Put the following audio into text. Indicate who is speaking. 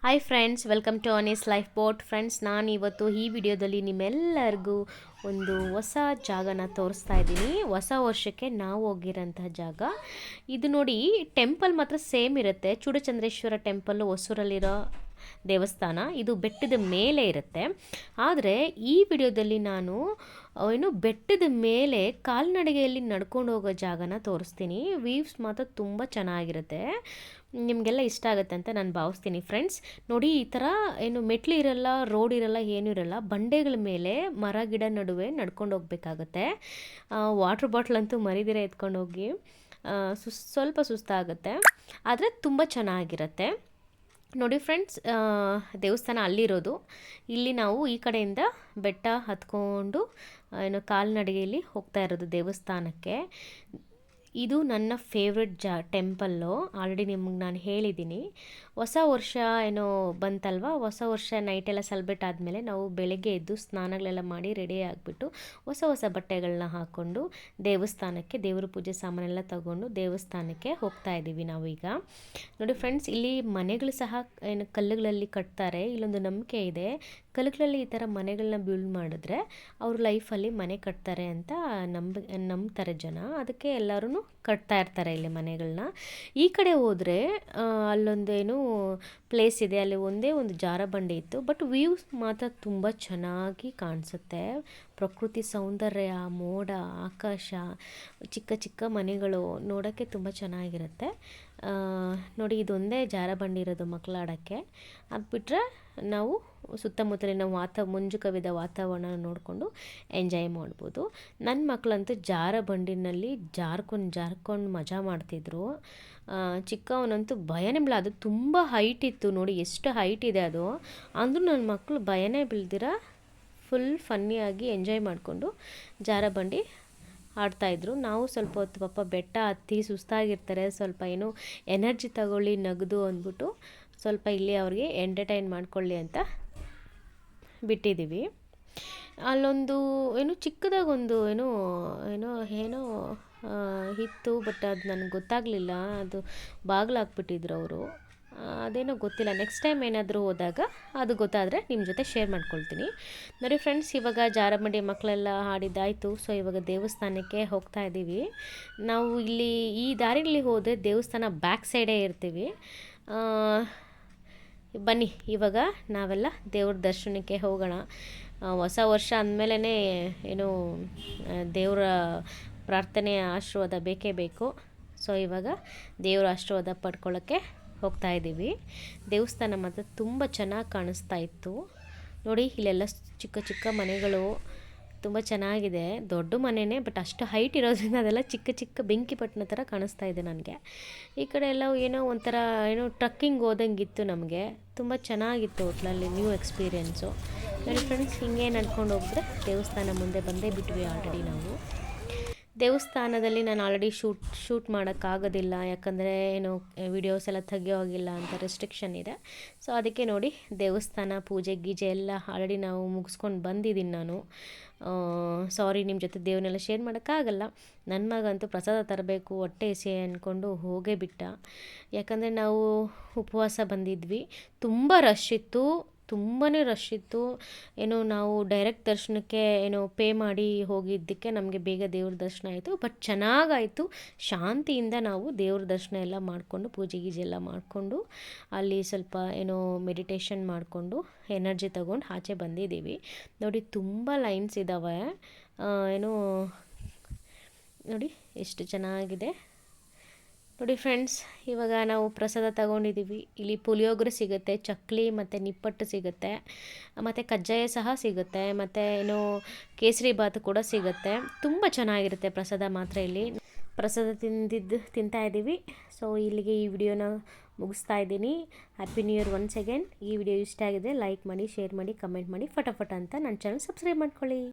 Speaker 1: Hi friends, welcome to Anees life boat. Friends, ನಾನು ಇವತ್ತು ಈ ವಿಡಿಯೋದಲ್ಲಿ ನಿಮ್ಮೆಲ್ಲರಿಗೂ ಒಂದು ಹೊಸ ಜಾಗನ ತೋರಿಸ್ತಾ ಇದ್ದೀನಿ. ಹೊಸ ವರ್ಷಕ್ಕೆ ನಾವು ಹೋಗಿರೋಂತಹ ಜಾಗ ಇದು. ನೋಡಿ, ಟೆಂಪಲ್ ಮಾತ್ರ ಸೇಮ್ ಇರುತ್ತೆ. ಚೂಡಚಂದ್ರೇಶ್ವರ ಟೆಂಪಲ್ ಹೊಸೂರಲ್ಲಿರೋ ದೇವಸ್ಥಾನ. ಇದು ಬೆಟ್ಟದ ಮೇಲೆ ಇರುತ್ತೆ. ಆದರೆ ಈ ವಿಡಿಯೋದಲ್ಲಿ ನಾನು ಬೆಟ್ಟದ ಮೇಲೆ ಕಾಲ್ನಡಿಗೆಯಲ್ಲಿ ನಡ್ಕೊಂಡು ಹೋಗೋ ಜಾಗನ ತೋರಿಸ್ತೀನಿ. ವ್ಯೂವ್ಸ್ ಮಾತ್ರ ತುಂಬ ಚೆನ್ನಾಗಿರುತ್ತೆ. ನಿಮಗೆಲ್ಲ ಇಷ್ಟ ಆಗುತ್ತೆ ಅಂತ ನಾನು ಭಾವಿಸ್ತೀನಿ. ಫ್ರೆಂಡ್ಸ್ ನೋಡಿ, ಈ ಥರ ಮೆಟ್ಲು ಇರಲ್ಲ, ರೋಡ್ ಇರಲ್ಲ, ಏನೂ ಇರಲ್ಲ. ಬಂಡೆಗಳ ಮೇಲೆ ಮರ ಗಿಡ ನಡುವೆ ನಡ್ಕೊಂಡು ಹೋಗ್ಬೇಕಾಗತ್ತೆ. ವಾಟ್ರ್ ಬಾಟ್ಲ್ ಅಂತೂ ಮರಿದಿರ ಎತ್ಕೊಂಡು ಹೋಗಿ. ಸ್ವಲ್ಪ ಸುಸ್ತಾಗುತ್ತೆ, ಆದರೆ ತುಂಬ ಚೆನ್ನಾಗಿರುತ್ತೆ. ನೋಡಿ ಫ್ರೆಂಡ್ಸ್, ದೇವಸ್ಥಾನ ಅಲ್ಲಿರೋದು. ಇಲ್ಲಿ ನಾವು ಈ ಕಡೆಯಿಂದ ಬೆಟ್ಟ ಹತ್ಕೊಂಡು ಕಾಲ್ನಡಿಗೆಯಲ್ಲಿ ಹೋಗ್ತಾ ಇರೋದು ದೇವಸ್ಥಾನಕ್ಕೆ. ಇದು ನನ್ನ ಫೇವ್ರೆಟ್ ಟೆಂಪಲ್ಲು. ಆಲ್ರೆಡಿ ನಿಮ್ಗೆ ನಾನು ಹೇಳಿದ್ದೀನಿ. ಹೊಸ ವರ್ಷ ಬಂತಲ್ವ, ಹೊಸ ವರ್ಷ ನೈಟೆಲ್ಲ ಸೆಲೆಬ್ರೇಟ್ ಆದಮೇಲೆ ನಾವು ಬೆಳಗ್ಗೆ ಎದ್ದು ಸ್ನಾನಗಳೆಲ್ಲ ಮಾಡಿ ರೆಡಿ ಆಗಿಬಿಟ್ಟು ಹೊಸ ಬಟ್ಟೆಗಳನ್ನ ಹಾಕ್ಕೊಂಡು ದೇವಸ್ಥಾನಕ್ಕೆ ದೇವ್ರ ಪೂಜೆ ಸಾಮಾನೆಲ್ಲ ತಗೊಂಡು ದೇವಸ್ಥಾನಕ್ಕೆ ಹೋಗ್ತಾ ಇದ್ದೀವಿ ನಾವೀಗ. ನೋಡಿ ಫ್ರೆಂಡ್ಸ್, ಇಲ್ಲಿ ಮನೆಗಳು ಸಹ ಕಲ್ಲುಗಳಲ್ಲಿ ಕಟ್ತಾರೆ. ಇಲ್ಲೊಂದು ನಂಬಿಕೆ ಇದೆ, ಕಲ್ಲುಗಳಲ್ಲಿ ಈ ಥರ ಮನೆಗಳನ್ನ ಬಿಲ್ಡ್ ಮಾಡಿದ್ರೆ ಅವ್ರ ಲೈಫಲ್ಲಿ ಮನೆ ಕಟ್ತಾರೆ ಅಂತ ನಂಬ್ತಾರೆ ಜನ. ಅದಕ್ಕೆ ಎಲ್ಲರೂ ಕಟ್ತಾ ಇರ್ತಾರೆ ಇಲ್ಲಿ ಮನೆಗಳನ್ನ. ಈ ಕಡೆ ಹೋದರೆ ಅಲ್ಲೊಂದೇನು ಪ್ಲೇಸ್ ಇದೆ, ಅಲ್ಲಿ ಒಂದೇ ಒಂದು ಜಾರಬಂಡಿ ಇತ್ತು. ಬಟ್ ವ್ಯೂಸ್ ಮಾತ್ರ ತುಂಬ ಚೆನ್ನಾಗಿ ಕಾಣಿಸುತ್ತೆ. ಪ್ರಕೃತಿ ಸೌಂದರ್ಯ, ಮೋಡ, ಆಕಾಶ, ಚಿಕ್ಕ ಚಿಕ್ಕ ಮನೆಗಳು ನೋಡೋಕ್ಕೆ ತುಂಬ ಚೆನ್ನಾಗಿರುತ್ತೆ. ನೋಡಿ, ಇದೊಂದೇ ಜಾರಬಂಡಿ ಇರೋದು ಮಕ್ಕಳಾಡೋಕ್ಕೆ. ಅದು ಬಿಟ್ಟರೆ ನಾವು ಸುತ್ತಮುತ್ತಲಿನ ಮಂಜು ಕವಿದ ವಾತಾವರಣ ನೋಡಿಕೊಂಡು ಎಂಜಾಯ್ ಮಾಡ್ಬೋದು. ನನ್ನ ಮಕ್ಕಳಂತೂ ಜಾರಬಂಡಿನಲ್ಲಿ ಜಾರ್ಕೊಂಡು ಮಜಾ ಮಾಡ್ತಿದ್ರು. ಚಿಕ್ಕವನಂತೂ ಭಯನೇ ಬೀಳ, ಅದು ತುಂಬ ಹೈಟ್ ಇತ್ತು. ನೋಡಿ ಎಷ್ಟು ಹೈಟ್ ಇದೆ ಅದು. ಅಂದರೂ ನನ್ನ ಮಕ್ಕಳು ಭಯನೇ ಬೀಳ್ದಿರ ಫುಲ್ ಫನ್ನಿಯಾಗಿ ಎಂಜಾಯ್ ಮಾಡಿಕೊಂಡು ಜಾರಬಂಡಿ ಆಡ್ತಾಯಿದ್ರು. ನಾವು ಸ್ವಲ್ಪ ಹೊತ್ತು ಪಾಪ ಬೆಟ್ಟ ಹತ್ತಿ ಸುಸ್ತಾಗಿರ್ತಾರೆ, ಸ್ವಲ್ಪ ಎನರ್ಜಿ ತಗೊಳ್ಳಿ, ನಗದು ಅಂದ್ಬಿಟ್ಟು ಸ್ವಲ್ಪ ಇಲ್ಲಿ ಅವ್ರಿಗೆ ಎಂಟರ್ಟೈನ್ ಮಾಡ್ಕೊಳ್ಳಿ ಅಂತ ಬಿಟ್ಟಿದ್ದೀವಿ. ಅಲ್ಲೊಂದು ಚಿಕ್ಕದಾಗೊಂದು ಏನೋ ಇತ್ತು. ಬಟ್ ಅದು ನನಗೆ ಗೊತ್ತಾಗಲಿಲ್ಲ, ಅದು ಬಾಗಿಲಾಕ್ಬಿಟ್ಟಿದ್ರು ಅವರು. ಅದೇನೋ ಗೊತ್ತಿಲ್ಲ. ನೆಕ್ಸ್ಟ್ ಟೈಮ್ ಏನಾದರೂ ಹೋದಾಗ ಅದು ಗೊತ್ತಾದರೆ ನಿಮ್ಮ ಜೊತೆ ಶೇರ್ ಮಾಡ್ಕೊಳ್ತೀನಿ. ನೋಡಿ ಫ್ರೆಂಡ್ಸ್, ಇವಾಗ ಜಾರಬಂಡಿ ಮಕ್ಕಳೆಲ್ಲ ಆಡಿದ್ದಾಯಿತು. ಸೊ ಇವಾಗ ದೇವಸ್ಥಾನಕ್ಕೆ ಹೋಗ್ತಾ ಇದ್ದೀವಿ ನಾವು. ಇಲ್ಲಿ ಈ ದಾರಿಯಲ್ಲಿ ಹೋದರೆ ದೇವಸ್ಥಾನ ಬ್ಯಾಕ್ ಸೈಡೇ ಇರ್ತೀವಿ. ಬನ್ನಿ ಇವಾಗ ನಾವೆಲ್ಲ ದೇವ್ರ ದರ್ಶನಕ್ಕೆ ಹೋಗೋಣ. ಹೊಸ ವರ್ಷ ಅಂದಮೇಲೆ ದೇವರ ಪ್ರಾರ್ಥನೆ ಆಶೀರ್ವಾದ ಬೇಕೇ ಬೇಕು. ಸೊ ಇವಾಗ ದೇವರ ಆಶೀರ್ವಾದ ಪಡ್ಕೊಳ್ಳೋಕ್ಕೆ ಹೋಗ್ತಾ ಇದ್ದೀವಿ. ದೇವಸ್ಥಾನ ಮಾತ್ರ ತುಂಬ ಚೆನ್ನಾಗಿ ಕಾಣಿಸ್ತಾ ಇತ್ತು. ನೋಡಿ, ಇಲ್ಲೆಲ್ಲ ಚಿಕ್ಕ ಚಿಕ್ಕ ಮನೆಗಳು ತುಂಬ ಚೆನ್ನಾಗಿದೆ. ದೊಡ್ಡ ಮನೆಯೇ, ಬಟ್ ಅಷ್ಟು ಹೈಟ್ ಇರೋದ್ರಿಂದ ಅದೆಲ್ಲ ಚಿಕ್ಕ ಚಿಕ್ಕ ಬೆಂಕಿಪಟ್ಟಣ ಥರ ಕಾಣಿಸ್ತಾ ಇದೆ ನನಗೆ. ಈ ಕಡೆ ಎಲ್ಲ ಒಂಥರ ಟ್ರಕ್ಕಿಂಗ್ ಹೋದಂಗಿತ್ತು ನಮಗೆ. ತುಂಬ ಚೆನ್ನಾಗಿತ್ತು ಒಟ್ಲಲ್ಲಿ ನ್ಯೂ ಎಕ್ಸ್ಪೀರಿಯೆನ್ಸು. ನೋಡಿ ಫ್ರೆಂಡ್ಸ್, ಹಿಂಗೆ ನಡ್ಕೊಂಡು ಹೋಗಿದ್ರೆ ದೇವಸ್ಥಾನ ಮುಂದೆ ಬಂದೇ ಬಿಟ್ವಿ ಆಲ್ರೆಡಿ ನಾವು. ದೇವಸ್ಥಾನದಲ್ಲಿ ನಾನು ಆಲ್ರೆಡಿ ಶೂಟ್ ಮಾಡೋಕ್ಕಾಗೋದಿಲ್ಲ, ಯಾಕಂದರೆ ವಿಡಿಯೋಸ್ ಎಲ್ಲ ತೆಗಿಯೋ ಹೋಗಿಲ್ಲ ಅಂತ ರೆಸ್ಟ್ರಿಕ್ಷನ್ ಇದೆ. ಸೊ ಅದಕ್ಕೆ ನೋಡಿ, ದೇವಸ್ಥಾನ ಪೂಜೆ ಗೀಜೆ ಎಲ್ಲ ಆಲ್ರೆಡಿ ನಾವು ಮುಗಿಸ್ಕೊಂಡು ಬಂದಿದ್ದೀನಿ ನಾನು. ಸಾರಿ, ನಿಮ್ಮ ಜೊತೆ ದೇವ್ರನ್ನೆಲ್ಲ ಶೇರ್ ಮಾಡೋಕ್ಕಾಗಲ್ಲ. ನನ್ನ ಮಗಂತೂ ಪ್ರಸಾದ ತರಬೇಕು ಹೊಟ್ಟೆ ಹಸಿ ಅಂದ್ಕೊಂಡು ಹೋಗೇ ಬಿಟ್ಟ. ಯಾಕಂದರೆ ನಾವು ಉಪವಾಸ ಬಂದಿದ್ವಿ. ತುಂಬ ರಶ್ ಇತ್ತು, ತುಂಬಾ ರಶ್ ಇತ್ತು. ನಾವು ಡೈರೆಕ್ಟ್ ದರ್ಶನಕ್ಕೆ ಪೇ ಮಾಡಿ ಹೋಗಿದ್ದಕ್ಕೆ ನಮಗೆ ಬೇಗ ದೇವ್ರ ದರ್ಶನ ಆಯಿತು. ಬಟ್ ಚೆನ್ನಾಗಾಯಿತು. ಶಾಂತಿಯಿಂದ ನಾವು ದೇವ್ರ ದರ್ಶನ ಎಲ್ಲ ಮಾಡಿಕೊಂಡು ಪೂಜೆ ಗೀಜೆ ಎಲ್ಲ ಮಾಡಿಕೊಂಡು ಅಲ್ಲಿ ಸ್ವಲ್ಪ ಮೆಡಿಟೇಷನ್ ಮಾಡಿಕೊಂಡು ಎನರ್ಜಿ ತಗೊಂಡು ಆಚೆ ಬಂದಿದ್ದೀವಿ. ನೋಡಿ, ತುಂಬ ಲೈನ್ಸ್ ಇದ್ದಾವೆ. ನೋಡಿ ಎಷ್ಟು ಚೆನ್ನಾಗಿದೆ. ನೋಡಿ ಫ್ರೆಂಡ್ಸ್, ಇವಾಗ ನಾವು ಪ್ರಸಾದ ತಗೊಂಡಿದ್ದೀವಿ. ಇಲ್ಲಿ ಪುಳಿಯೋಗರೆ ಸಿಗುತ್ತೆ, ಚಕ್ಲಿ ಮತ್ತು ನಿಪ್ಪಟ್ಟು ಸಿಗುತ್ತೆ, ಮತ್ತು ಕಜ್ಜಾಯ ಸಹ ಸಿಗುತ್ತೆ, ಮತ್ತು ಕೇಸರಿ ಬಾತ್ ಕೂಡ ಸಿಗುತ್ತೆ. ತುಂಬ ಚೆನ್ನಾಗಿರುತ್ತೆ ಪ್ರಸಾದ ಮಾತ್ರ. ಇಲ್ಲಿ ಪ್ರಸಾದ ತಿಂತಾ ಇದ್ದೀವಿ. ಸೊ ಇಲ್ಲಿಗೆ ಈ ವಿಡಿಯೋನ ಮುಗಿಸ್ತಾ ಇದ್ದೀನಿ. Happy new year once again. ಈ ವಿಡಿಯೋ ಇಷ್ಟ ಆಗಿದೆ ಲೈಕ್ ಮಾಡಿ, ಶೇರ್ ಮಾಡಿ, ಕಮೆಂಟ್ ಮಾಡಿ, ಫಟಾಫಟ ಅಂತ ನನ್ನ ಚಾನಲ್ ಸಬ್ಸ್ಕ್ರೈಬ್ ಮಾಡ್ಕೊಳ್ಳಿ.